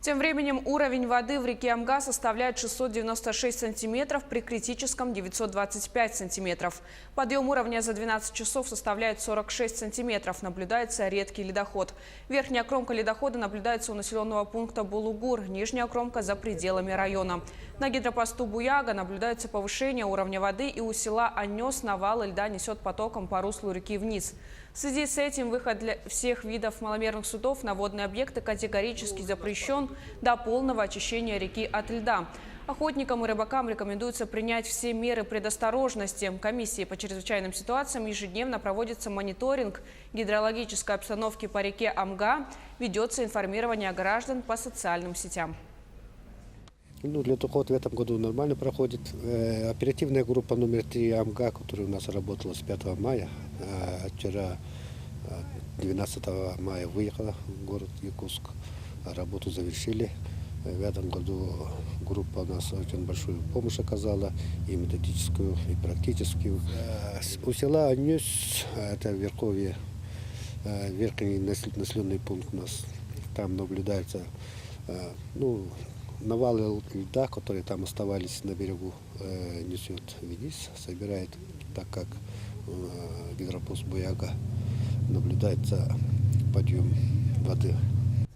Тем временем уровень воды в реке Амга составляет 696 сантиметров, при критическом 925 сантиметров. Подъем уровня за 12 часов составляет 46 сантиметров. Наблюдается редкий ледоход. Верхняя кромка ледохода наблюдается у населенного пункта Булугур, нижняя кромка за пределами района. На гидропосту Буяга наблюдается повышение уровня воды, и у села Аннес навалы льда несет потоком по руслу реки вниз. В связи с этим выход для всех видов маломерных судов на водные объекты категорически запрещен до полного очищения реки от льда. Охотникам и рыбакам рекомендуется принять все меры предосторожности. Комиссии по чрезвычайным ситуациям ежедневно проводится мониторинг гидрологической обстановки по реке Амга, ведется информирование граждан по социальным сетям. Ледоход в этом году нормально проходит. Оперативная группа номер 3 Амга, которая у нас работала с 5 мая, вчера 12 мая выехала в город Якутск. Работу завершили. В этом году группа у нас очень большую помощь оказала, и методическую, и практическую. У села Аннес, это верховье, верхний населенный пункт у нас, там наблюдается навалы льда, которые там оставались на берегу, несет вниз, собирает, так как гидропост Буяга наблюдается подъем воды